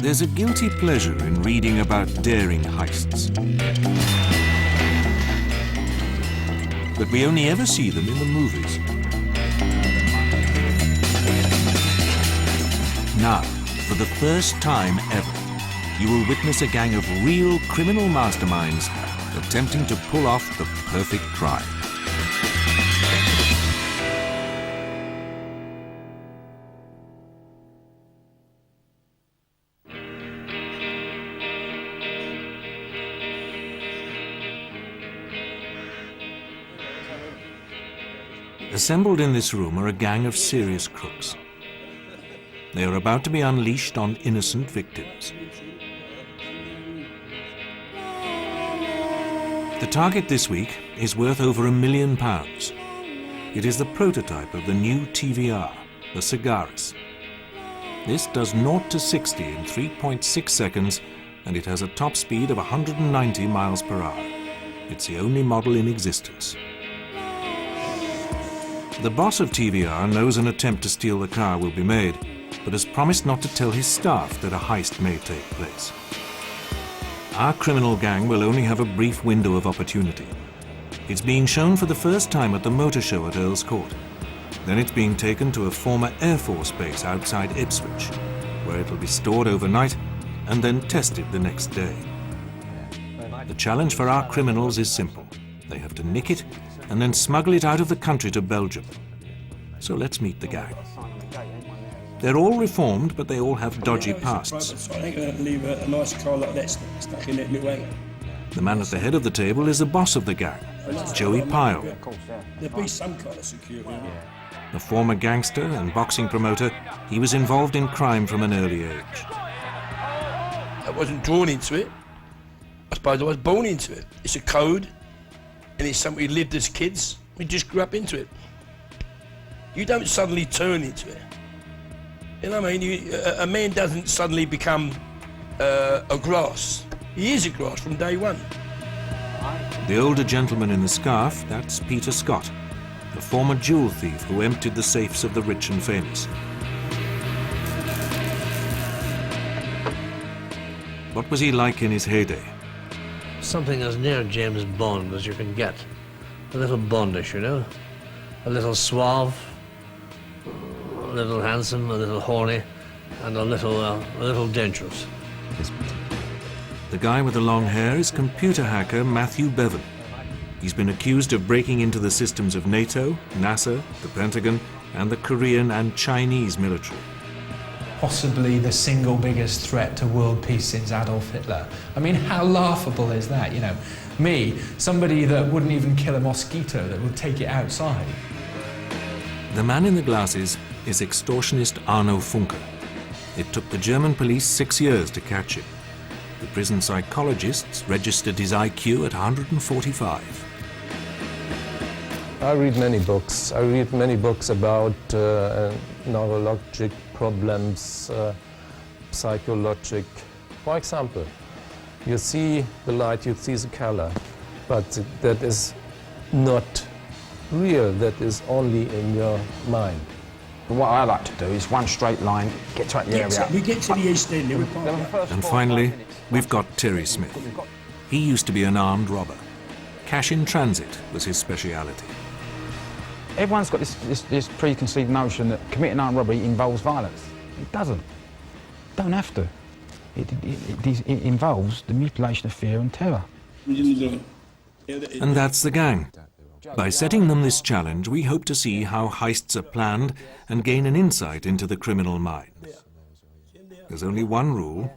There's a guilty pleasure in reading about daring heists. But we only ever see them in the movies. Now, for the first time ever, you will witness a gang of real criminal masterminds attempting to pull off the perfect crime. Assembled in this room are a gang of serious crooks. They are about to be unleashed on innocent victims. The target this week is worth over £1 million. It is the prototype of the new TVR, the Sagaris. This does 0 to 60 in 3.6 seconds, and it has a top speed of 190 miles per hour. It's the only model in existence. The boss of TVR knows an attempt to steal the car will be made, but has promised not to tell his staff that a heist may take place. Our criminal gang will only have a brief window of opportunity. It's being shown for the first time at the motor show at Earl's Court. Then it's being taken to a former Air Force base outside Ipswich, where it'll be stored overnight and then tested the next day. The challenge for our criminals is simple. They have to nick it and then smuggle it out of the country to Belgium. So let's meet the gang. They're all reformed, but they all have dodgy pasts. I ain't going to leave a nice car like that stuck in that little hangar. The man at the head of the table is the boss of the gang, Joey Pyle. There'll be some kind of security. A former gangster and boxing promoter, he was involved in crime from an early age. I wasn't drawn into it. I suppose I was born into it. It's a code, and it's something we lived as kids. We just grew up into it. You don't suddenly turn into it. You know what I mean? A man doesn't suddenly become a grass. He is a grass from day one. The older gentleman in the scarf, that's Peter Scott, the former jewel thief who emptied the safes of the rich and famous. What was he like in his heyday? Something as near James Bond as you can get. A little Bondish, you know? A little suave, a little handsome, a little horny, and a little dangerous. The guy with the long hair is computer hacker Matthew Bevan. He's been accused of breaking into the systems of NATO, NASA, the Pentagon, and the Korean and Chinese military. Possibly the single biggest threat to world peace since Adolf Hitler. I mean, how laughable is that, you know? Me, somebody that wouldn't even kill a mosquito, that would take it outside. The man in the glasses is extortionist Arno Funke. It took the German police 6 years to catch him. The prison psychologists registered his IQ at 145. I read many books. I read many books about neurologic problems, psychologic. For example, you see the light, you see the color, but that is not real, that is only in your mind. What I like to do is one straight line, get to the area. We get to the East End, And finally, we've got Terry Smith. He used to be an armed robber. Cash in transit was his speciality. Everyone's got this preconceived notion that committing armed robbery involves violence. It doesn't. Don't have to. It involves the manipulation of fear and terror. And that's the gang. By setting them this challenge, we hope to see how heists are planned and gain an insight into the criminal mind. There's only one rule: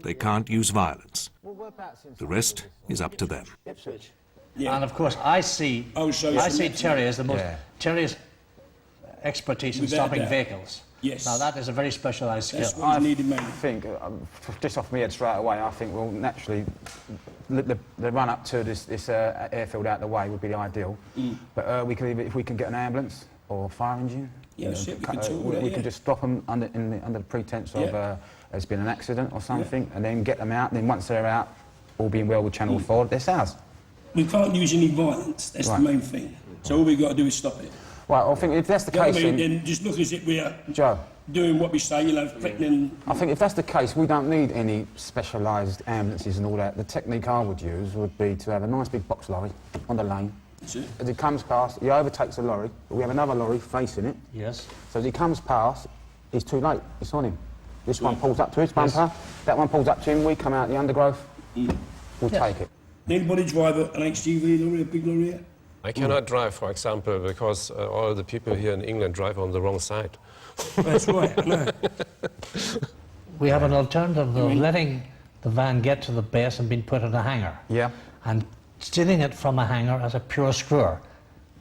they can't use violence. The rest is up to them. Yeah. And of course, I see Terry as the most... Terry's expertise in stopping vehicles. Yes. Now that is a very specialised skill. That's what you needed, mate. I think, just off my head straight away, I think, well, naturally, the run up to this airfield out the way would be the ideal. But we could, if we can get an ambulance or fire engine, we can just stop them under the pretence of there's been an accident or something, and then get them out. And then once they're out, all being well with Channel 4, they're ours. We can't use any violence. That's the main thing. So all we've got to do is stop it. Right, I think if that's the case, then just look as if we are... Joe, doing what we say, you know, threatening. I think if that's the case, we don't need any specialised ambulances and all that. The technique I would use would be to have a nice big box lorry on the lane. That's it. As it comes past, he overtakes the lorry, but we have another lorry facing it. Yes. So as he comes past, it's too late, it's on him. This one pulls up to his bumper, that one pulls up to him, we come out the undergrowth, we'll take it. Anybody drive an HGV lorry, a big lorry here? I cannot drive, for example, because all the people here in England drive on the wrong side. That's right, I know. We have an alternative of letting the van get to the base and being put in a hangar. Yeah. And stealing it from a hangar as a pure screwer.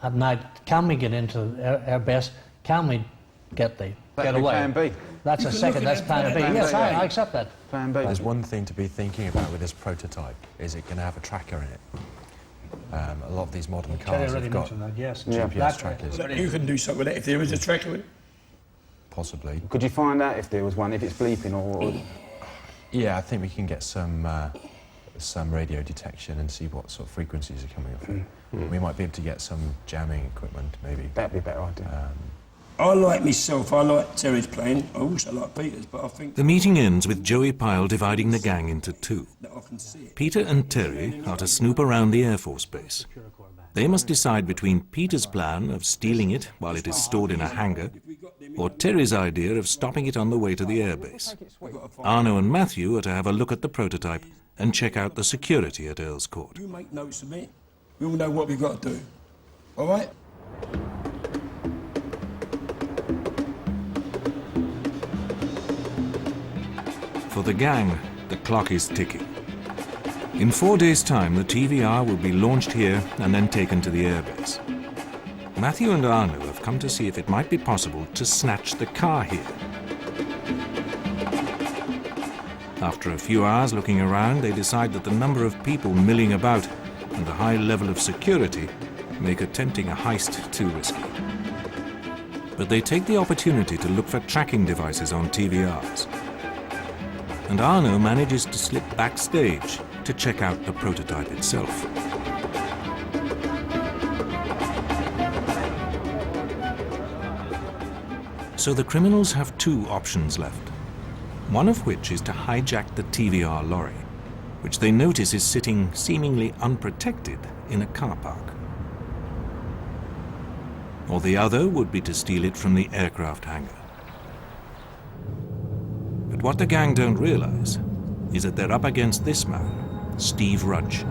At night, can we get into air base? Can we get away? Plan B. That's a second, that's plan B. Yes, I accept that. Plan B. There's one thing to be thinking about with this prototype, is it going to have a tracker in it? A lot of these modern cars have got yes. GPS trackers, You can do something with it if there is a tracker with it. possibly. Could you find out if there was one, if it's bleeping or... Yeah, I think we can get some radio detection and see what sort of frequencies are coming off it. We might be able to get some jamming equipment, maybe. That'd be a better idea. I like myself, I like Terry's plan, I also like Peter's, but I think The meeting ends with Joey Pyle dividing the gang into two. that I can see it. Peter and Terry are to snoop around the Air Force Base. They must decide between Peter's plan of stealing it while it is stored in a hangar, or Terry's idea of stopping it on the way to the airbase. Arno and Matthew are to have a look at the prototype and check out the security at Earl's Court. You make notes of it, we all know what we've got to do. All right? For the gang, the clock is ticking. In 4 days' time, the TVR will be launched here and then taken to the airbase. Matthew and Arno have come to see if it might be possible to snatch the car here. After a few hours looking around, they decide that the number of people milling about and the high level of security make attempting a heist too risky. But they take the opportunity to look for tracking devices on TVRs. And Arno manages to slip backstage to check out the prototype itself. So the criminals have two options left, one of which is to hijack the TVR lorry, which they notice is sitting seemingly unprotected in a car park. Or the other would be to steal it from the aircraft hangar. But what the gang don't realize is that they're up against this man, Steve Rudge.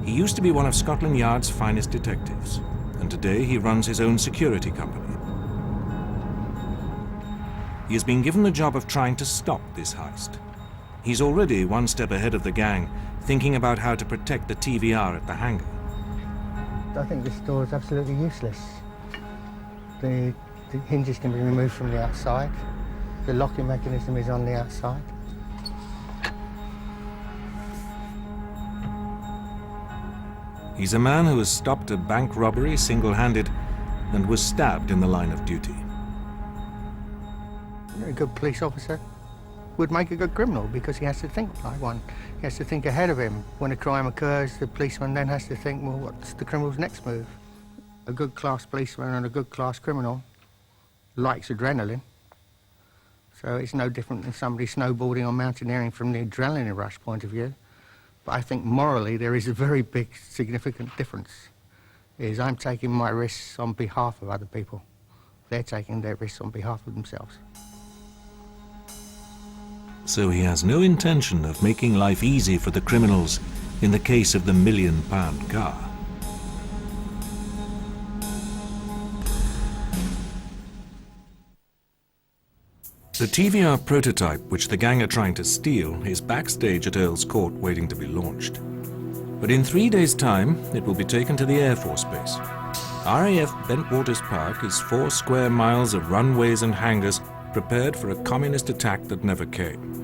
He used to be one of Scotland Yard's finest detectives, and today he runs his own security company. He has been given the job of trying to stop this heist. He's already one step ahead of the gang, thinking about how to protect the TVR at the hangar. I think this door is absolutely useless. The hinges can be removed from the outside. The locking mechanism is on the outside. He's a man who has stopped a bank robbery single-handed and was stabbed in the line of duty. A good police officer would make a good criminal because he has to think like one. He has to think ahead of him. When a crime occurs, the policeman then has to think, well, what's the criminal's next move? A good class policeman and a good class criminal likes adrenaline. So it's no different than somebody snowboarding or mountaineering from the adrenaline rush point of view. But I think morally there is a very big, significant difference. Is I'm taking my risks on behalf of other people. They're taking their risks on behalf of themselves. So he has no intention of making life easy for the criminals in the case of the £1 million car. The TVR prototype, which the gang are trying to steal, is backstage at Earl's Court waiting to be launched. But in 3 days' time, it will be taken to the Air Force Base. RAF Bentwaters Park is 4 square miles of runways and hangars prepared for a communist attack that never came.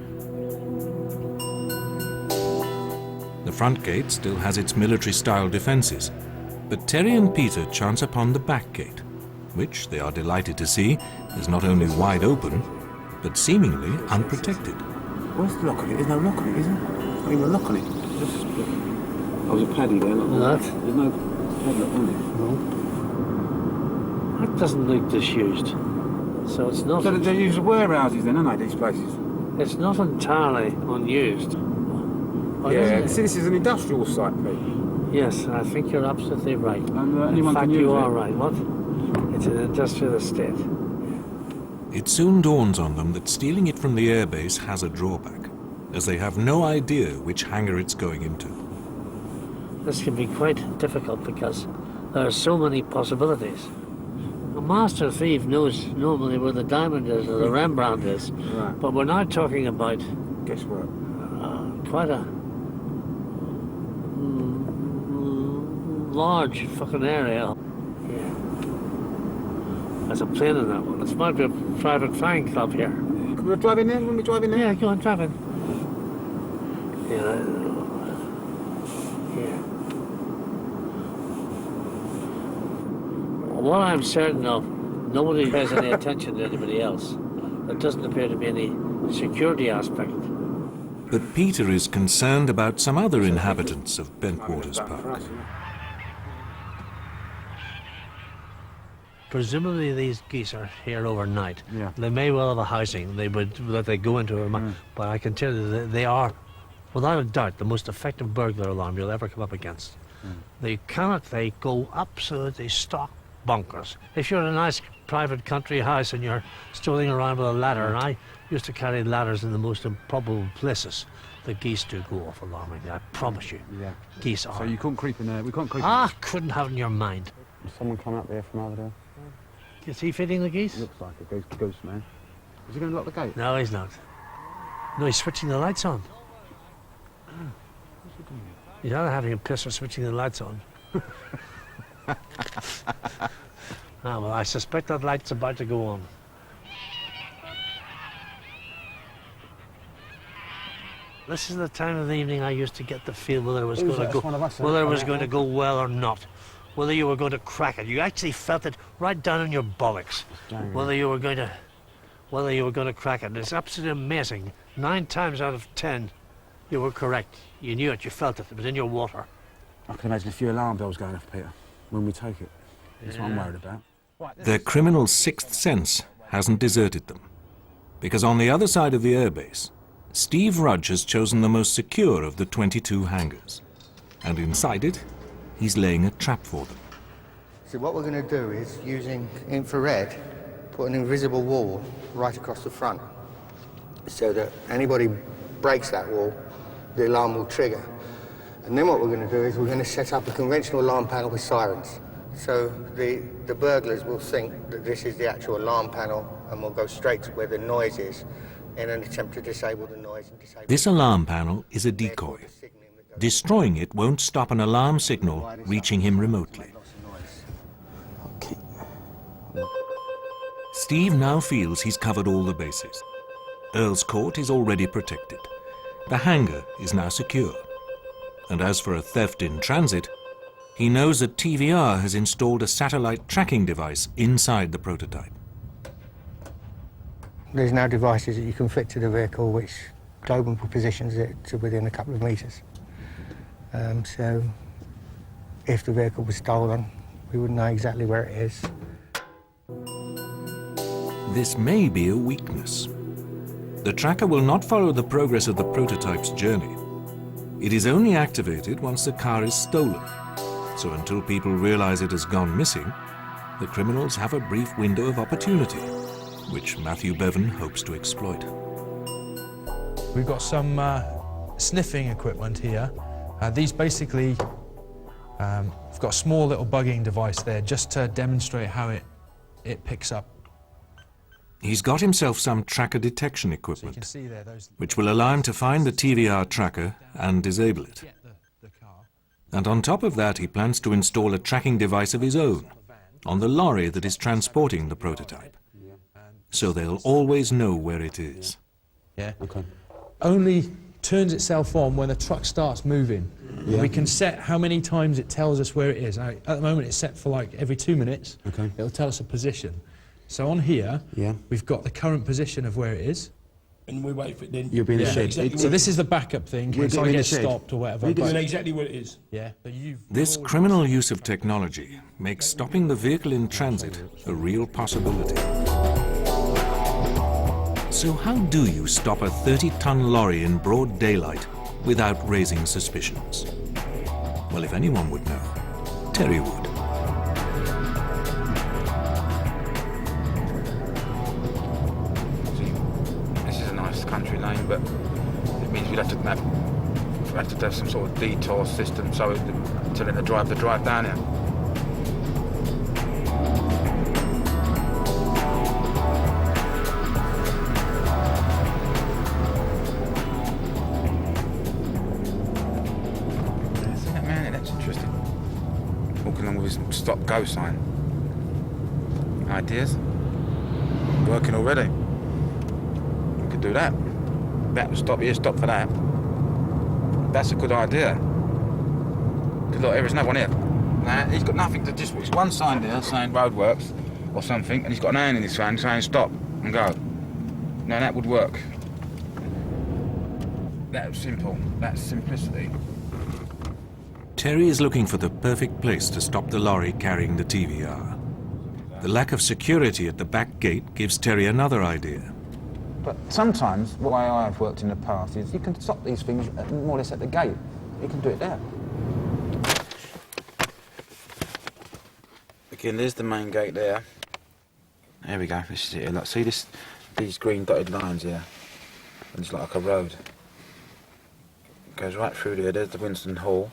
The front gate still has its military-style defenses, but Terry and Peter chance upon the back gate, which, they are delighted to see, is not only wide open, but seemingly unprotected. Where's the lock on it? There's no lock on it, is there? Not even a lock on it. Oh, there's a paddy there. Look. That? There's no padlock on it. No. That doesn't look disused. So it's not. So they're used as warehouses then, aren't they, these places? It's not entirely unused. Or Yeah, is see, it? this is an industrial site, Pete. Yes, I think you're absolutely right. And In anyone fact, can use you it. are right. What? It's an industrial estate. It soon dawns on them that stealing it from the airbase has a drawback, as they have no idea which hangar it's going into. This can be quite difficult because there are so many possibilities. A master thief knows normally where the diamond is or the Rembrandt is, Right. but we're now talking about Guesswork. quite a large fucking area. Yeah. There's a plane in that one. This might be a private flying club here. Can we drive in there? When we drive in there? Yeah, go on, drive in. Yeah. Yeah. What I'm certain of, nobody pays any attention to anybody else. There doesn't appear to be any security aspect. But Peter is concerned about some other inhabitants of Bentwaters Park. Presumably these geese are here overnight. Yeah. They may well have a housing that they go into, but I can tell you that they are, without a doubt, the most effective burglar alarm you'll ever come up against. They go absolutely stock bonkers. If you're in a nice private country house and you're strolling around with a ladder, and I used to carry ladders in the most improbable places, the geese do go off alarming. I promise you. Yeah. Geese are. So you couldn't creep in there? We can't creep Couldn't have it in your mind. in. Someone come up there from over there. Is he feeding the geese? Looks like a ghost man. Is he going to lock the gate? No, he's not. No, he's switching the lights on. He's either having a piss or switching the lights on. Well, I suspect that light's about to go on. This is the time of the evening I used to get the feel whether it was going to go, whether it was going to go well or not, whether you were going to crack it. You actually felt it right down in your bollocks, whether you were going to crack it. And it's absolutely amazing. 9 times out of 10, you were correct. You knew it. You felt it. It was in your water. I can imagine a few alarm bells going off, Peter, when we take it. That's what I'm worried about. Their criminal sixth sense hasn't deserted them, because on the other side of the airbase, Steve Rudge has chosen the most secure of the 22 hangars, and inside it, he's laying a trap for them. So what we're going to do is, using infrared, put an invisible wall right across the front, so that anybody breaks that wall, the alarm will trigger. And then what we're going to do is we're going to set up a conventional alarm panel with sirens. So the burglars will think that this is the actual alarm panel and will go straight to where the noise is in an attempt to disable the noise and disable... This alarm panel is a decoy. Destroying it won't stop an alarm signal reaching him remotely. Okay. Steve now feels he's covered all the bases. Earl's Court is already protected. The hangar is now secure. And as for a theft in transit, he knows that TVR has installed a satellite tracking device inside the prototype. There's now devices that you can fit to the vehicle which globally positions it to within a couple of metres. So if the vehicle was stolen, we wouldn't know exactly where it is. This may be a weakness. The tracker will not follow the progress of the prototype's journey. It is only activated once the car is stolen. So until people realize it has gone missing, the criminals have a brief window of opportunity, which Matthew Bevan hopes to exploit. We've got some sniffing equipment here. These basically, we've got a small little bugging device there just to demonstrate how it picks up. He's got himself some tracker detection So you equipment, can see there those... which will allow him to find the TVR tracker and disable it. The car. And on top of that, he plans to install a tracking device of his own on the lorry that is transporting the prototype, so they'll always know where it is. Yeah. Okay. Only turns itself on when the truck starts moving. Yeah. We can set how many times it tells us where it is. Now, at the moment, it's set for like every 2 minutes. Okay. It'll tell us a position. So on here, we've got the current position of where it is. And we wait for it then. You'll be in the shed. Exactly So this is the backup thing, in case I get stopped or whatever. You know exactly what it is. Yeah. But This criminal use of technology makes stopping the vehicle in transit a real possibility. So how do you stop a 30-ton lorry in broad daylight without raising suspicions? Well, if anyone would know, Terry would. See, this is a nice country lane, but it means we'd have to have some sort of detour system so telling the driver to drive down here. See that man? That's interesting. Walking along with his stop-go sign. Ideas? Working already. We could do that. That would stop here, stop for that. That's a good idea. Because look, there is no one here. Nah, he's got nothing to just... It's one sign there saying roadworks or something, and he's got an hand in his hand saying stop and go. Now that would work. That's simple. That's simplicity. Terry is looking for the perfect place to stop the lorry carrying the TVR. The lack of security at the back gate gives Terry another idea. But sometimes, the way I've worked in the past is you can stop these things more or less at the gate. You can do it there. Again, there's the main gate there. There we go, this is it. Look, see these green dotted lines here? And it's like a road. It goes right through there. There's the Winston Hall,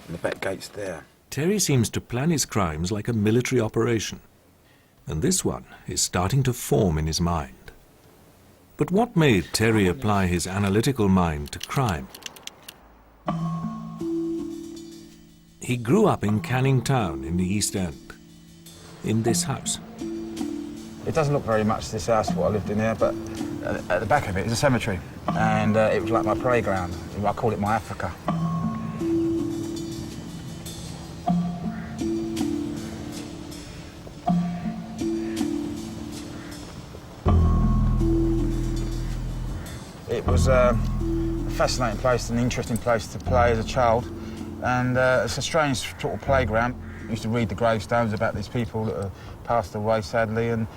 and the back gate's there. Terry seems to plan his crimes like a military operation. And this one is starting to form in his mind. But what made Terry apply his analytical mind to crime? He grew up in Canning Town in the East End, in this house. It doesn't look very much this house, what I lived in here, but at the back of it is a cemetery. And it was like my playground. I call it my Africa. It was a fascinating place, an interesting place to play as a child, and it's a strange sort of playground. I used to read the gravestones about these people that have passed away sadly, and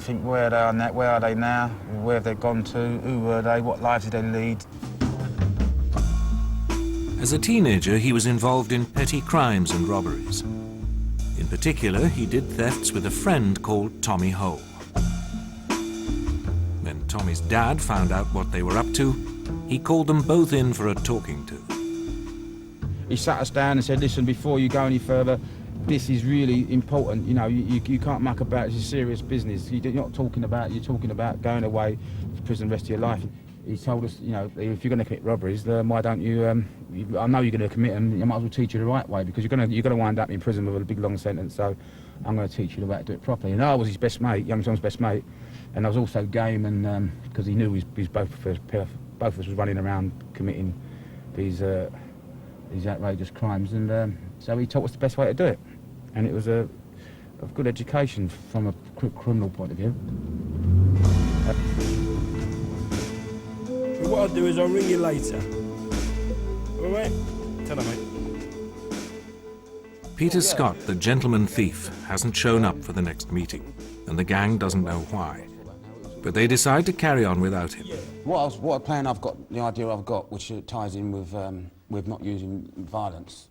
think where they are now, where are they now, where have they gone to, who were they, what lives did they lead. As a teenager, he was involved in petty crimes and robberies. In particular, he did thefts with a friend called Tommy Hole. When Tommy's dad found out what they were up to, he called them both in for a talking to. He sat us down and said, listen, before you go any further, this is really important. You know, you can't muck about, it's a serious business. You're not talking about, you're talking about going away to prison the rest of your life. He told us, you know, if you're going to commit robberies, why don't you, I know you're going to commit them, I might as well teach you the right way, because you're going to wind up in prison with a big long sentence, so I'm going to teach you the way to do it properly. And I was his best mate, young John's best mate, and I was also game, and because he knew he's both of us was running around committing these outrageous crimes, and so he taught us the best way to do it. And it was a good education from a criminal point of view. What I'll do is I'll ring you later. All right? Ta-ra, mate. Peter Scott, the gentleman thief, hasn't shown up for the next meeting, and the gang doesn't know why. But they decide to carry on without him. What a plan I've got, the idea I've got, which ties in with not using violence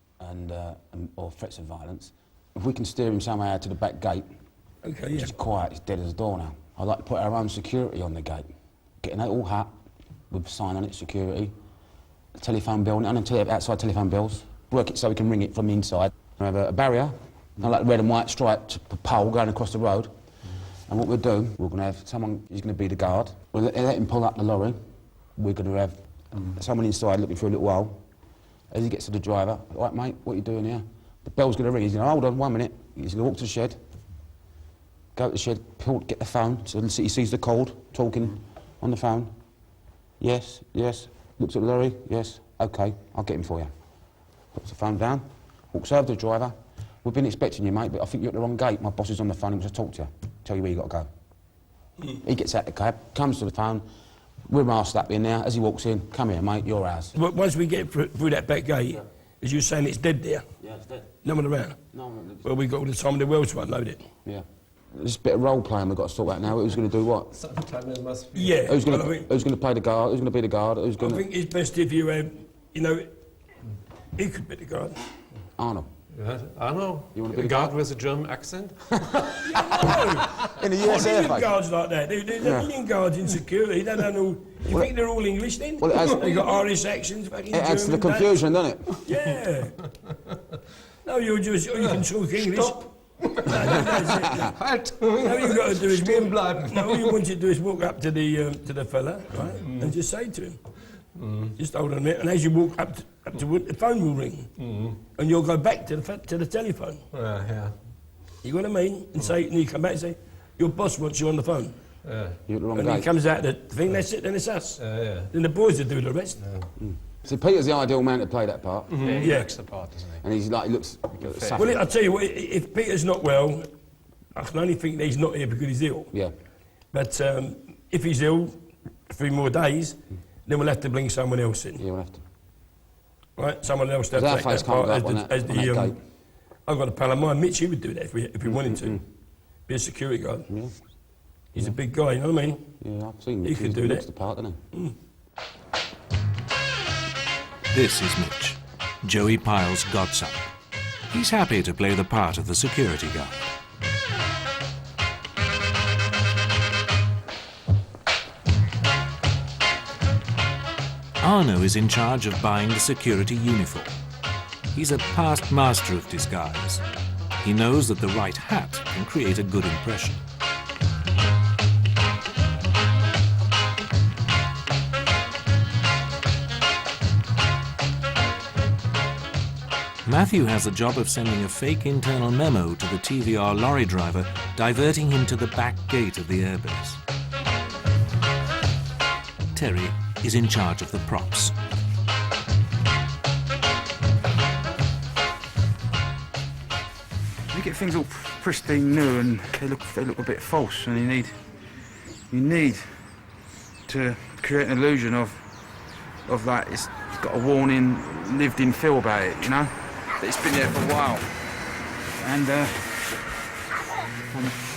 or threats of violence. If we can steer him somehow to the back gate, Okay, which is quiet, it's dead as a door now. I'd like to put our own security on the gate. Get an all hat with a sign on it, security, a telephone bill, and outside telephone bills. Work it so we can ring it from the inside. I have a barrier, like a red and white striped pole going across the road. And what we'll do, we're going to have someone who's going to be the guard. We'll let him pull up the lorry. We're going to have someone inside looking for a little while. As he gets to the driver, all right, mate, what are you doing here? The bell's going to ring. He's going to hold on 1 minute. He's going to walk to the shed, go to the shed, get the phone, so he sees the code, talking on the phone. Yes, yes. Looks at the lorry. Yes, OK, I'll get him for you. Puts the phone down, walks over to the driver. We've been expecting you, mate, but I think you're at the wrong gate. My boss is on the phone, he wants to talk to you. Tell you where you got to go. He gets out the cab, comes to the phone. We're masked up in there. As he walks in, come here, mate, you're ours. Once we get through that back gate, as you're saying, it's dead there? Yeah, it's dead. No one around? No one. Well, we've got all the time in the world to unload it. Yeah. This bit of role playing we've got to sort out now. Who's going to do what? Sometimes it must be. Yeah. Who's going well, I to think- play the guard? Who's going to be the guard? Who's I going to? think it's best if you, you know, he could be the guard. Arnold. I know. You wanna be a the guard guard? with a German accent? In the What US do Air you Force. guards like that? There's a million guards in security. They don't know. You think they're all English then? Well, it has- They got Irish accents, fucking It adds to the German, confusion, doesn't it? Yeah. No, you can talk English. Stop. No, that's it. No, all you got to do is all you want to do is walk up to the fella, right, and just say to him, just hold on a minute, and as you walk up to the phone will ring, and you'll go back to the telephone. Yeah. You know what I mean? And say, and you come back and say, your boss wants you on the phone. Yeah. You're at the wrong And he gate. comes out the thing, that's it, then it's us. Yeah. Then the boys will do the rest. See, Peter's the ideal man to play that part, He Yeah. likes the part, doesn't he? and he's like he looks. Well, I'll tell you what, if Peter's not well, I can only think that he's not here because he's ill. Yeah. But if he's ill, 3 more days, then we'll have to bring someone else in. Yeah, we'll have to. Right? Someone else to have Our to take face that can't part go as up on the... that- As on the that gate. I've got a pal of mine, Mitch, he would do that if we wanted to. Be a security guard. Yeah. He's a big guy, you know what I mean? Yeah, I've seen He Mitch. could do looks that. the part, doesn't he? This is Mitch, Joey Pyle's godson. He's happy to play the part of the security guard. Arno is in charge of buying the security uniform. He's a past master of disguise. He knows that the right hat can create a good impression. Matthew has the job of sending a fake internal memo to the TVR lorry driver, diverting him to the back gate of the airbase. Terry is in charge of the props. You get things all pristine new and they look a bit false, and you need to create an illusion of like it's got a worn-in, lived-in feel about it, you know? That it's been there for a while. And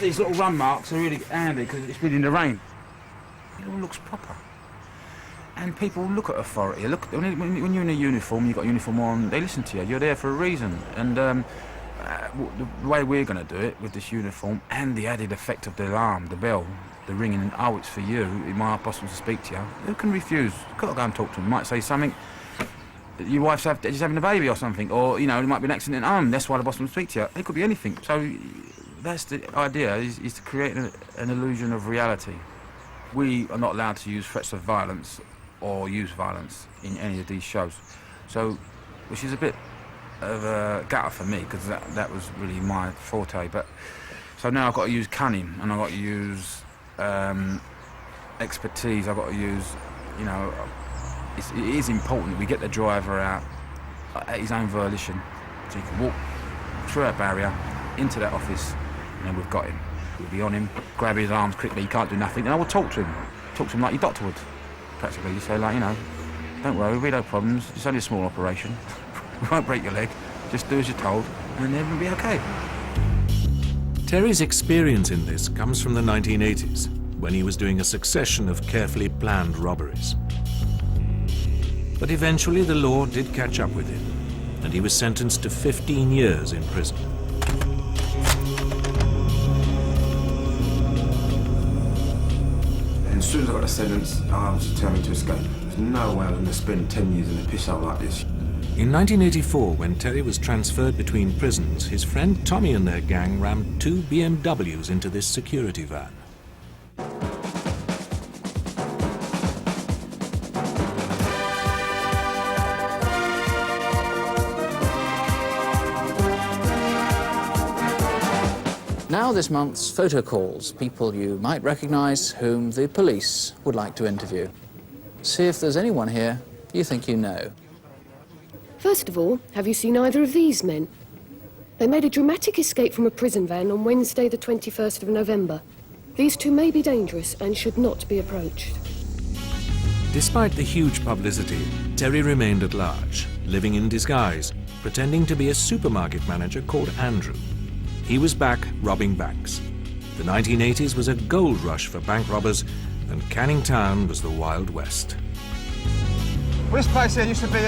these little run marks are really handy because it's been in the rain. It all looks proper. And people look at authority. Look, when you're in a uniform, you've got a uniform on, they listen to you. You're there for a reason. And the way we're going to do it with this uniform and the added effect of the alarm, the bell, the ringing, and oh, it's for you, my boss wants to speak to you. Who can refuse? You've got to go and talk to them. Might say something, your wife's just having a baby or something, or, you know, there might be an accident at home, that's why the boss wants to speak to you. It could be anything. So that's the idea, is to create an illusion of reality. We are not allowed to use threats of violence or use violence in any of these shows. So, which is a bit of a gutter for me, because that was really my forte. But so now I've got to use cunning, and I've got to use expertise. I've got to use, you know, it is important that we get the driver out at his own volition, so he can walk through that barrier into that office, and then we've got him. We'll be on him, grab his arms quickly, he can't do nothing, and I will talk to him like your doctor would, practically. You say, like, you know, don't worry, we no problems, it's only a small operation, we won't break your leg, just do as you're told, and then we'll be okay. Terry's experience in this comes from the 1980s, when he was doing a succession of carefully planned robberies. But eventually the law did catch up with him, and he was sentenced to 15 years in prison. And as soon as I got the sentence, I was determined to escape. There's no way I'm going to spend 10 years in a piss hole like this. In 1984, when Terry was transferred between prisons, his friend Tommy and their gang rammed 2 BMWs into this security van. Now this month's photo calls, people you might recognise whom the police would like to interview. See if there's anyone here you think you know. First of all, have you seen either of these men? They made a dramatic escape from a prison van on Wednesday the 21st of November. These two may be dangerous and should not be approached. Despite the huge publicity, Terry remained at large, living in disguise, pretending to be a supermarket manager called Andrew. He was back robbing banks. The 1980s was a gold rush for bank robbers, and Canning Town was the Wild West. Well, this place here used to be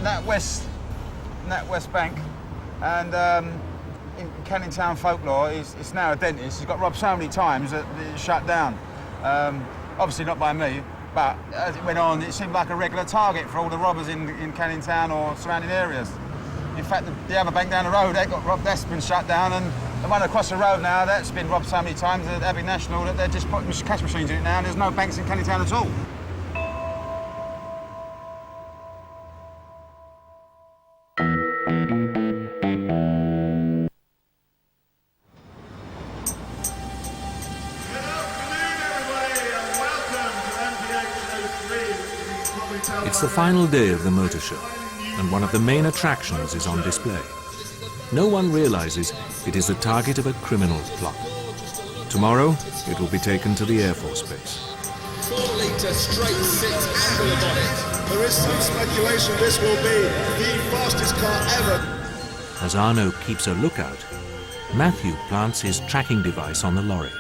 NatWest Bank, and in Canning Town folklore, it's now a dentist. It's got robbed so many times that it shut down. Obviously not by me, but as it went on, it seemed like a regular target for all the robbers in Canning Town or surrounding areas. In fact, the other bank down the road, they got robbed, that's been shut down, and the one across the road now, that's been robbed so many times at Abbey National that they're just putting cash machines in it now, and there's no banks in Canning Town at all. It's the final day of the motor show, and one of the main attractions is on display. No one realizes it is the target of a criminal plot. Tomorrow, it will be taken to the Air Force Base. 4-litre straight six angle on it. There is some speculation this will be the fastest car ever. As Arno keeps a lookout, Matthew plants his tracking device on the lorry.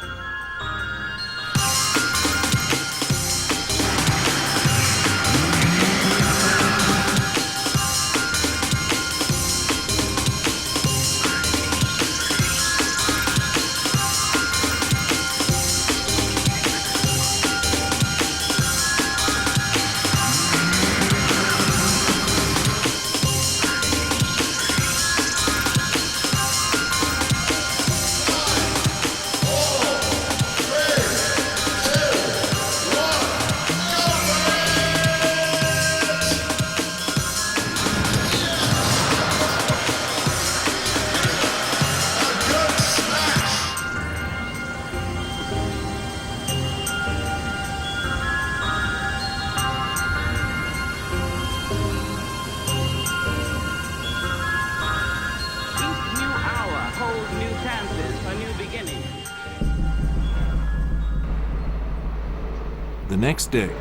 The next day,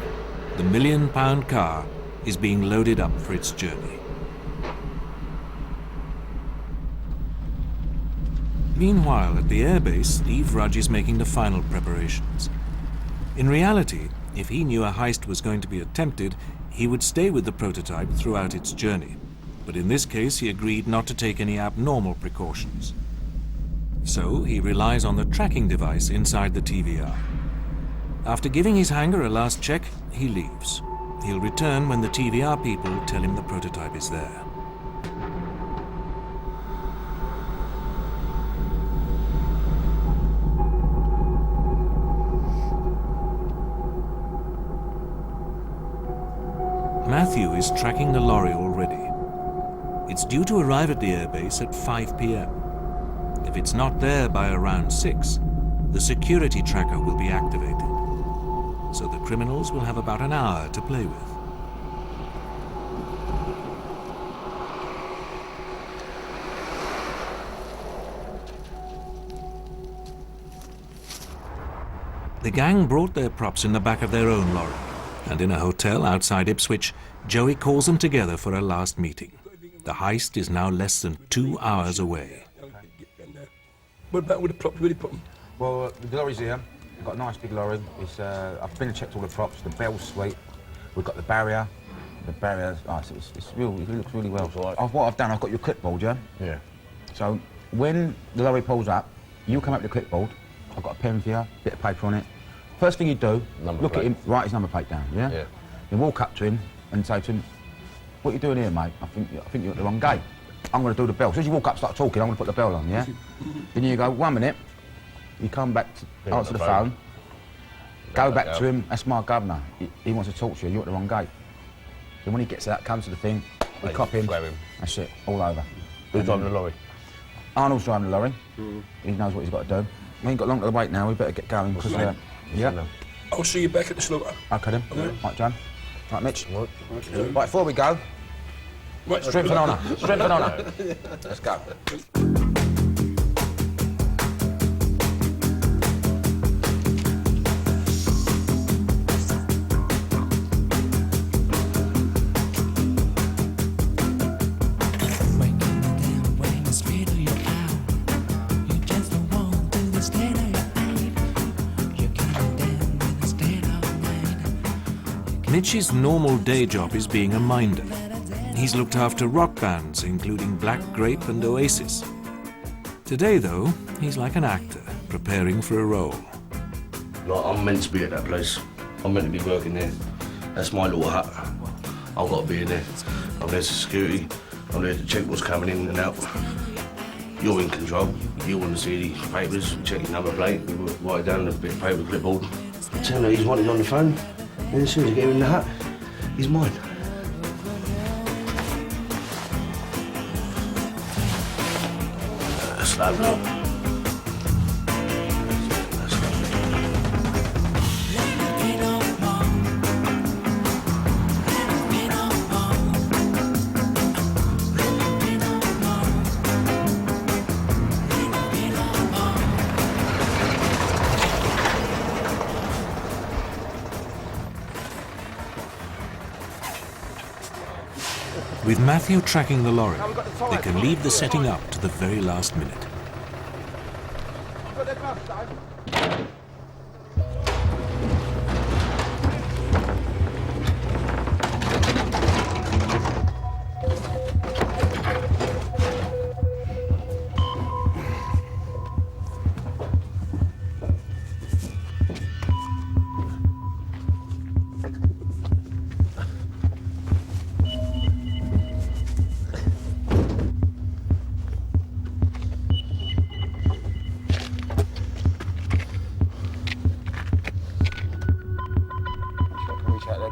the £1 million car is being loaded up for its journey. Meanwhile, at the airbase, Steve Rudge is making the final preparations. In reality, if he knew a heist was going to be attempted, he would stay with the prototype throughout its journey. But in this case, he agreed not to take any abnormal precautions. So he relies on the tracking device inside the TVR. After giving his hangar a last check, he leaves. He'll return when the TVR people tell him the prototype is there. Matthew is tracking the lorry already. It's due to arrive at the airbase at 5 p.m. If it's not there by around 6, the security tracker will be activated. So the criminals will have about an hour to play with. The gang brought their props in the back of their own lorry, and in a hotel outside Ipswich, Joey calls them together for a last meeting. The heist is now less than 2 hours away. What about with the props? Where did you put them? Well, the lorry's here. We've got a nice big lorry. It's, I've been and checked all the props. The bell's sweet. We've got the barrier. The barrier, it looks really well. What I've done, I've got your clipboard, yeah? Yeah. So when the lorry pulls up, you come up with the clipboard. I've got a pen for you, bit of paper on it. First thing you do, look at him, write his number plate down, yeah? Yeah. Then walk up to him and say to him, "What are you doing here, mate? I think you're at the wrong gate. I'm going to do the bell." As soon as you walk up, start talking, I'm going to put the bell on, yeah? Then you go, 1 minute. You come back to answer the phone. Go back to him. That's my governor. He wants to talk to you. You're at the wrong gate. Then when he gets to that, comes to the thing, we cop him. That's it, all over. Who's driving the lorry? Arnold's driving the lorry. He knows what he's got to do. We ain't got long to wait now. We better get going. Yeah. I'll see you back at the slaughter. Okay then. Right, John. Right, Mitch. Right, before we go. Right, strength and honour. Strength and honour. Let's go. Waking me down when the speed of your hour. You just don't want to stay there. Mitch's normal day job is being a minder. He's looked after rock bands, including Black Grape and Oasis. Today, though, he's like an actor, preparing for a role. Like, I'm meant to be at that place. I'm meant to be working there. That's my little hut. I've got to be in there. I'm there for security. I'm there to check what's coming in and out. You're in control. You want to see the papers, check your number plate, write it down on a bit of paper clipboard. Tell him he's wanted on the phone, and as soon as I get him in the hut, he's mine. Slow down. With Matthew tracking the lorry, they can leave the setting up to the very last minute.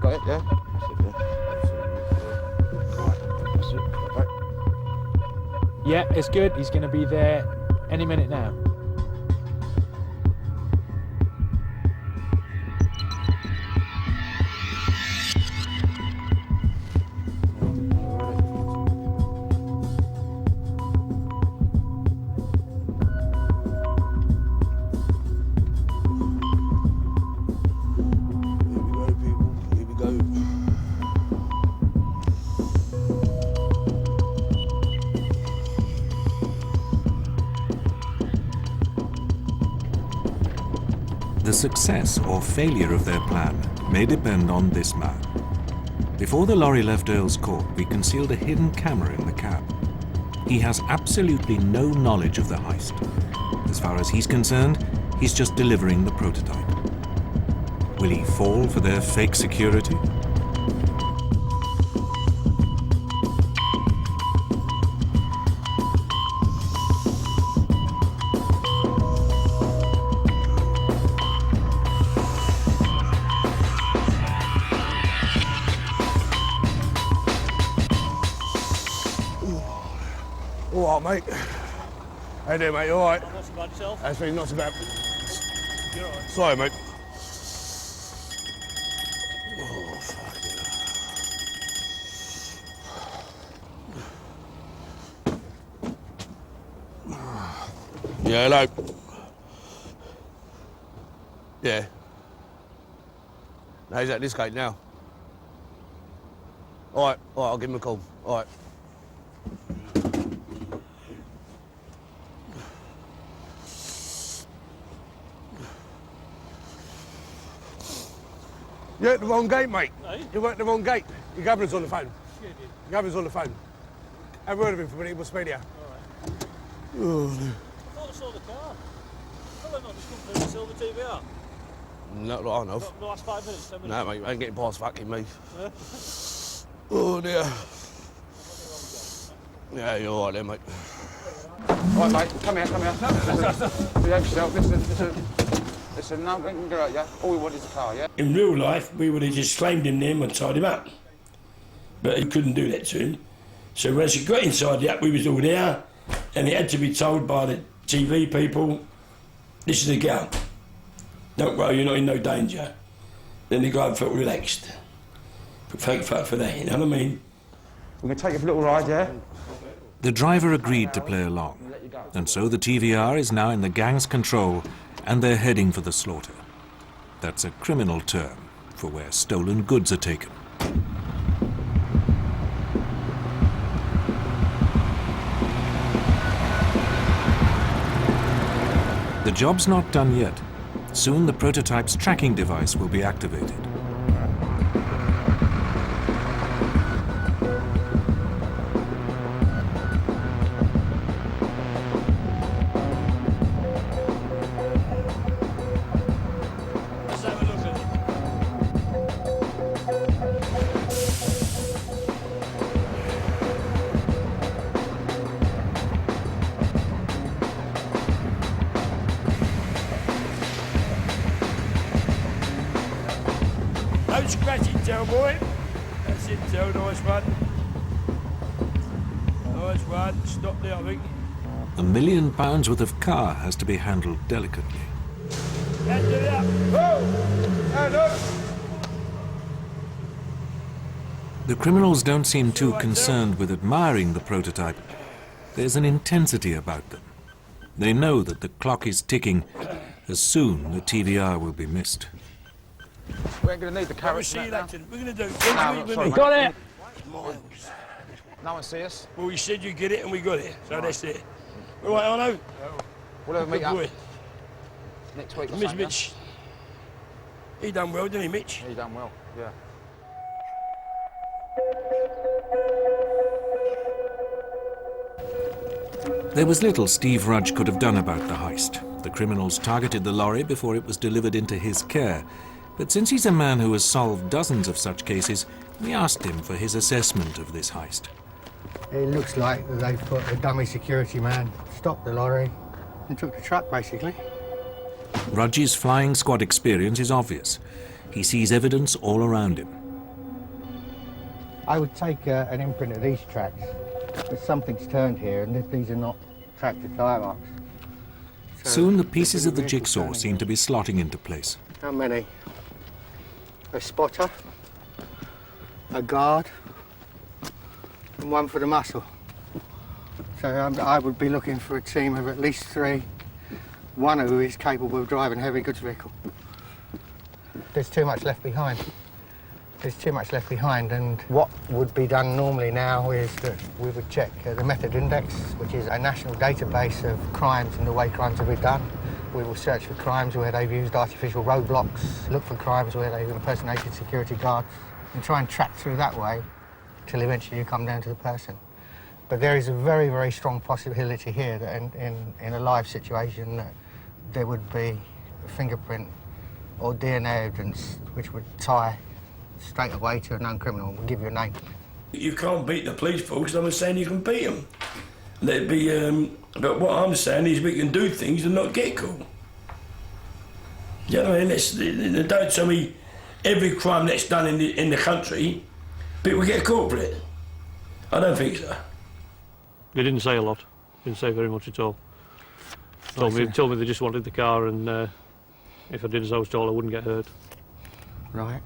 Got it, yeah? Yeah, it's good. He's going to be there any minute now. The success or failure of their plan may depend on this man. Before the lorry left Earl's Court, we concealed a hidden camera in the cab. He has absolutely no knowledge of the heist. As far as he's concerned, he's just delivering the prototype. Will he fall for their fake security? All right, mate. How you doing, mate? You all right? Not so bad yourself? That's been not so bad. You're all right. Sorry, mate. Oh, fucking hell. Yeah, hello. Yeah. No, he's at this gate now. All right, I'll give him a call. All right. You're at the wrong gate, mate. Hey? You're at the wrong gate. Your governor's on the phone. Sure did. Your governor's on the phone. I've heard of him for a minute. He must be here. All right. Oh, I thought I saw the car. Well, they're not just come through the silver TVR. not that I know of. Not the last 5 minutes, 10 minutes. No, mate, I ain't getting past fucking me. Yeah. Oh, dear. Yeah, you're all right there, mate. Right, mate, come here. Behave yourself. Listen, no, we can go out, yeah? All we want is a car, yeah? In real life, we would have just claimed him there and tied him up. But he couldn't do that to him. So once he got inside the hut, we was all there, and he had to be told by the TV people, this is the gun. Don't worry, you're not in no danger. Then the guy felt relaxed. But thank fuck for that, you know what I mean? We're going to take you for a little ride, yeah? The driver agreed to play along, and so the TVR is now in the gang's control, and they're heading for the slaughter. That's a criminal term for where stolen goods are taken. The job's not done yet. Soon the prototype's tracking device will be activated. Don't scratch it, Tell boy. That's it, Tell. Nice one. Nice one. Stop there, I think. £1 million worth of car has to be handled delicately. Hand it up. Whoa! Hand up. The criminals don't seem too concerned with admiring the prototype. There's an intensity about them. They know that the clock is ticking. As soon the TVR will be missed. We ain't going to need the carrots. See you later. We're going to do it. Sorry, We got it! Miles. No one see us? Well, you said you'd get it and we got it. So that's it. All right, Arno? We'll have a meet Good up boy. next week or Miss something, yeah? Mitch. He done well, didn't he, Mitch? He done well, yeah. There was little Steve Rudge could have done about the heist. The criminals targeted the lorry before it was delivered into his care. But since he's a man who has solved dozens of such cases, we asked him for his assessment of this heist. It looks like they put a dummy security man, stopped the lorry and took the truck, basically. Rudge's flying squad experience is obvious. He sees evidence all around him. I would take an imprint of these tracks. But something's turned here, and these are not tractor tyre marks. So Soon the pieces of the jigsaw seem to be slotting into place. how many? A spotter, a guard, and one for the muscle. So I would be looking for a team of at least 3, one who is capable of driving a heavy goods vehicle. There's too much left behind. There's too much left behind, and what would be done normally now is that we would check the method index, which is a national database of crimes and the way crimes have been done. We will search for crimes where they've used artificial roadblocks, look for crimes where they've impersonated security guards, and try and track through that way till eventually you come down to the person. But there is a very, very strong possibility here that in a live situation that there would be a fingerprint or DNA evidence which would tie straight away to a known criminal. We'll give you a name. You can't beat the police force. I'm not saying you can beat them. Let it be, but what I'm saying is we can do things and not get caught. You know what I mean? Don't tell me every crime that's done in the country, people get caught for it. I don't think so. They didn't say a lot. Didn't say very much at all. Told me they just wanted the car, and if I did as I was told, I wouldn't get hurt. Right.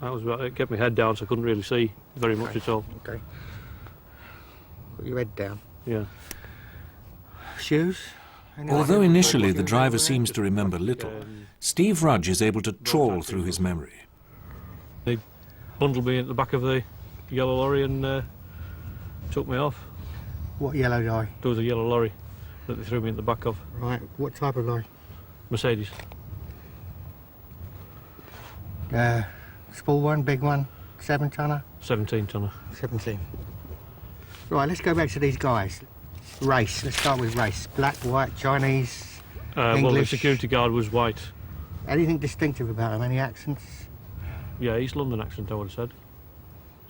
That was about it. Kept my head down, so I couldn't really see very much at all. Okay. Put your head down. Yeah. Shoes? Although initially the driver seems to remember little, Steve Rudge is able to trawl through his memory. They bundled me at the back of the yellow lorry and took me off. What yellow lorry? There was a yellow lorry that they threw me in the back of. Right. What type of lorry? Mercedes. Small one, big one, 7-tonner? 17-tonner. 17. Right, let's go back to these guys. Race, let's start with race. Black, white, Chinese, Well, the English. security guard was white. Anything distinctive about them? Any accents? Yeah, East London accent, I would have said.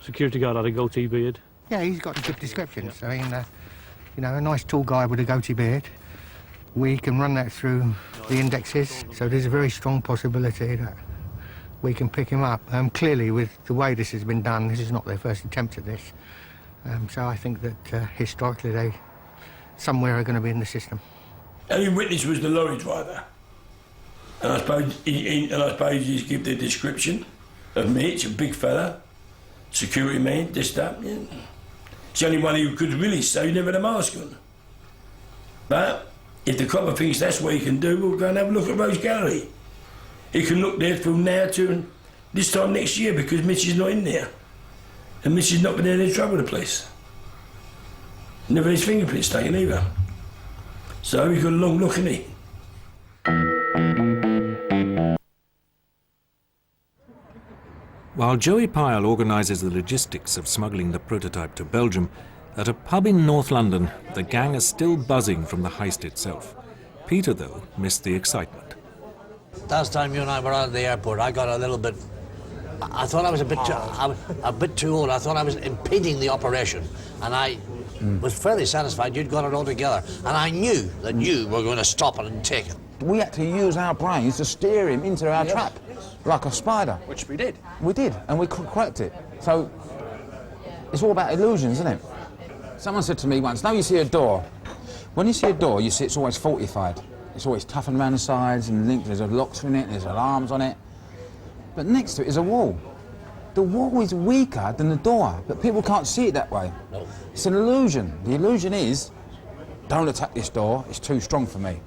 Security guard had a goatee beard. Yeah, he's got good descriptions. I mean, you know, a nice tall guy with a goatee beard. We can run that through the indexes, so there's a very strong possibility that we can pick him up. Clearly, with the way this has been done, this is not their first attempt at this. So I think that historically they somewhere are going to be in the system. Only witness was the lorry driver. And I suppose he's give the description of Mitch, a big fella, security man, this, that. Yeah. It's the only one who could really say he never had a mask on. But if the copper thinks that's what he can do, we'll go and have a look at Rose Gallery. He can look there from now to this time next year because Mitch is not in there. And Mitch has not been in any trouble with the police. Never had his fingerprints taken either. So he's got a long look, hasn't he? While Joey Pyle organises the logistics of smuggling the prototype to Belgium, at a pub in North London, the gang are still buzzing from the heist itself. Peter, though, missed the excitement. Last time you and I were out at the airport, I got a little bit... I thought I was a bit too old. I thought I was impeding the operation. And I was fairly satisfied you'd got it all together. And I knew that you were going to stop it and take it. We had to use our brains to steer him into our trap. like a spider. Which we did. We did, and we cracked it. So it's all about illusions, isn't it? Someone said to me once, now you see a door. When you see a door, you see it's always fortified. It's always toughened around the sides and linked, there's locks in it, there's alarms on it. But next to it is a wall. The wall is weaker than the door, but people can't see it that way. No. It's an illusion. The illusion is, don't attack this door, it's too strong for me.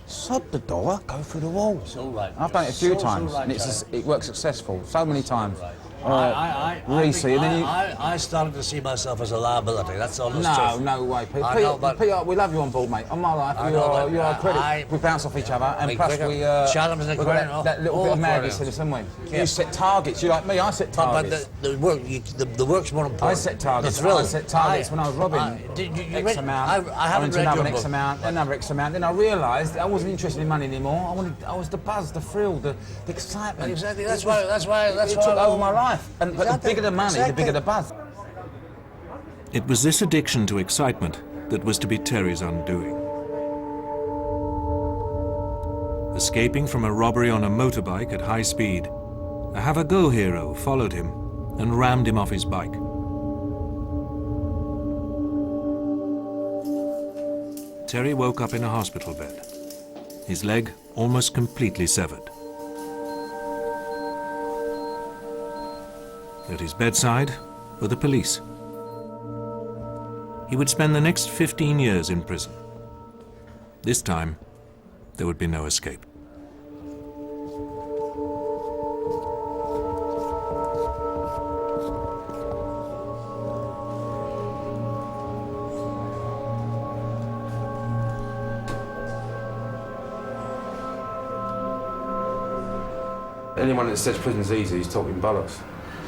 Sod the door, go through the wall. So right. I've done it a few times, right, and it works successful, so many times. Reece, I started to see myself as a liability, that's all there's to it. No way, Pete. I know, but Peter, we love you on board, mate. On my life, you are a credit. We bounce off each other, and plus we... Challenges and that little bit of madness in us, haven't we? You set targets, you like me, I set targets. But the work's more important. I set targets. I set targets when I was robbing X amount. I went to another X amount, another X amount. Then I realised I wasn't interested in money anymore. I was the buzz, the thrill, the excitement. Exactly, that's why it took over my life. But the bigger the money, the bigger the buzz. It was this addiction to excitement that was to be Terry's undoing. Escaping from a robbery on a motorbike at high speed, a have-a-go hero followed him and rammed him off his bike. Terry woke up in a hospital bed, his leg almost completely severed. At his bedside were the police. He would spend the next 15 years in prison. This time, there would be no escape. Anyone that says prison's easy is talking bollocks.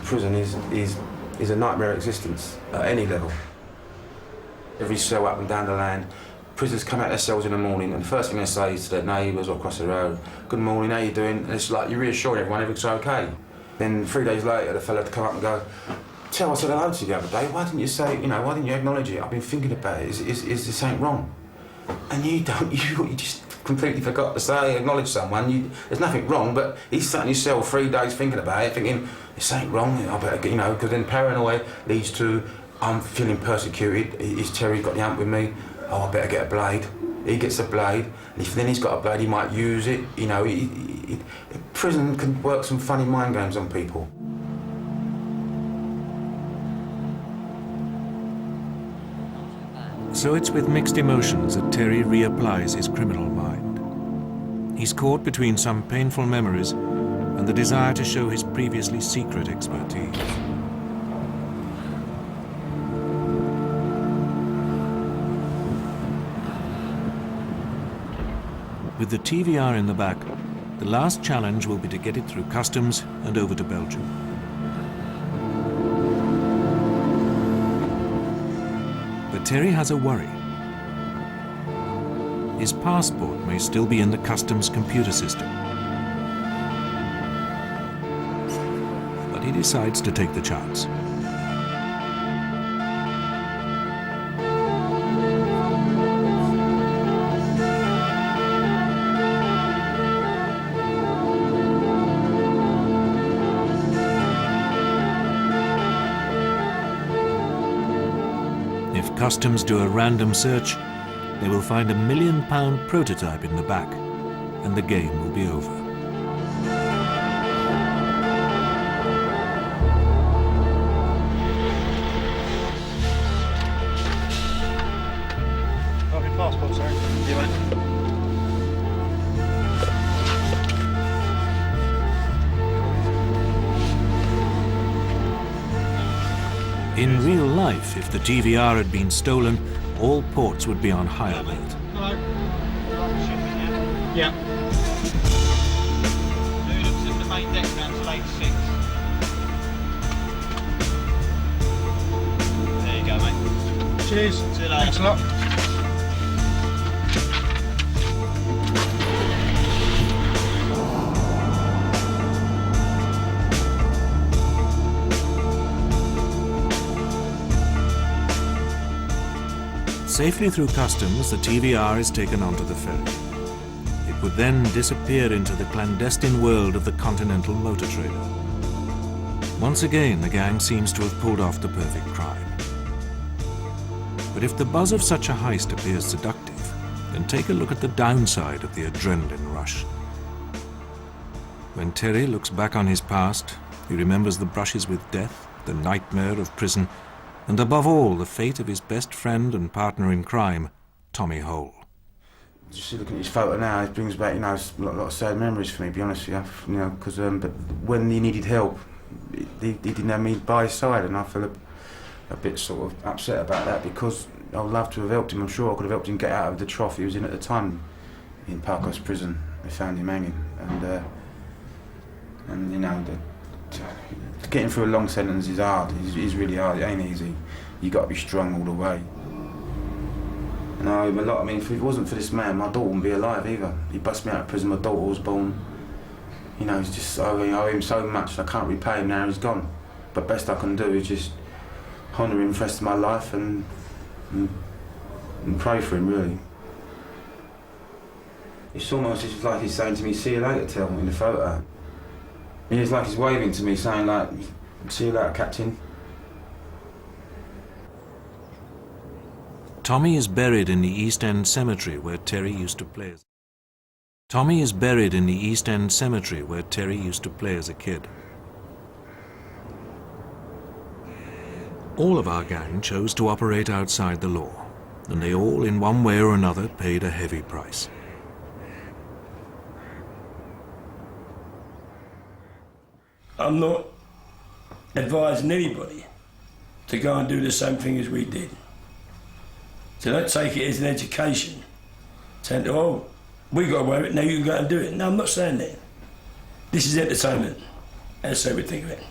Prison is a nightmare existence at any level. Every cell up and down the land, prisoners come out of their cells in the morning and the first thing they say is to their neighbours or across the road, good morning, how you doing? And it's like you're reassuring everyone everything's okay. Then 3 days later the fella would come up and go, Tell, I said hello to you the other day, why didn't you say, why didn't you acknowledge it? I've been thinking about it, is this ain't wrong? And you just completely forgot to say, acknowledge someone. There's nothing wrong, but he's sat in his cell 3 days thinking about it, thinking, this ain't wrong, I better, because then paranoia leads to, I'm feeling persecuted, is Terry got the hump with me? Oh, I better get a blade. He gets a blade, and if then he's got a blade, he might use it, prison can work some funny mind games on people. So it's with mixed emotions that Terry reapplies his criminal mind. He's caught between some painful memories and the desire to show his previously secret expertise. With the TVR in the back, the last challenge will be to get it through customs and over to Belgium. But Terry has a worry. His passport may still be in the customs computer system. But he decides to take the chance. If customs do a random search, they will find a £1 million prototype in the back, and the game will be over. Got your passport, sir? You mate. In real life, if the TVR had been stolen, all ports would be on high alert. Hello. Yeah. Noodles in the main deck down to lane 6. There you go, mate. Cheers. See you later. Thanks a lot. Safely through customs, the TVR is taken onto the ferry. It would then disappear into the clandestine world of the Continental Motor Trader. Once again, the gang seems to have pulled off the perfect crime. But if the buzz of such a heist appears seductive, then take a look at the downside of the adrenaline rush. When Terry looks back on his past, he remembers the brushes with death, the nightmare of prison, and above all, the fate of his best friend and partner in crime, Tommy Hole. Just looking at his photo now, it brings back, a lot of sad memories for me, to be honest with you, because but when he needed help, he didn't have me by his side, and I feel a bit sort of upset about that, because I would love to have helped him. I'm sure I could have helped him get out of the trough he was in at the time in Parkhurst Prison. They found him hanging, and getting through a long sentence is hard. It's really hard. It ain't easy. You got to be strong all the way. And I owe him a lot. I mean, if it wasn't for this man, my daughter wouldn't be alive either. He bust me out of prison. My daughter was born. It's just I owe him so much. I can't repay him now. He's gone. But best I can do is just honour him for the rest of my life and pray for him, really. It's almost just like he's saying to me, "See you later," Tel, in the photo. It's like he's waving to me, saying like, "See you later, Captain." Tommy is buried in the East End Cemetery where Terry used to play. Tommy is buried in the East End Cemetery where Terry used to play as a kid. All of our gang chose to operate outside the law, and they all, in one way or another, paid a heavy price. I'm not advising anybody to go and do the same thing as we did. So don't take it as an education. Saying, "Oh, we got away with it, now you can go and do it." No, I'm not saying that. This is entertainment. That's how we think of it.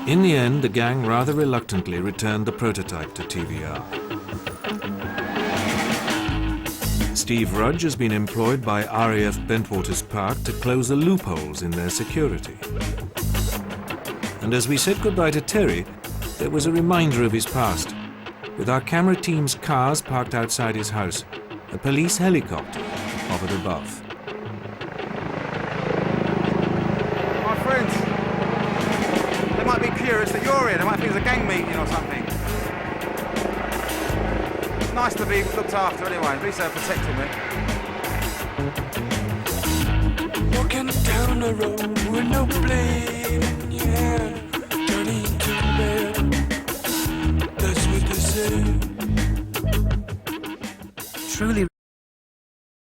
In the end, the gang rather reluctantly returned the prototype to TVR. Steve Rudge has been employed by RAF Bentwaters Park to close the loopholes in their security. And as we said goodbye to Terry, there was a reminder of his past. With our camera team's cars parked outside his house, a police helicopter hovered above. My friends, they might be curious that you're here. They might think it's a gang meeting or something. It's nice to be looked after anyway. At least they're protecting me. Walking down the road with no blame in your hand, turning to bed. That's what they say. Truly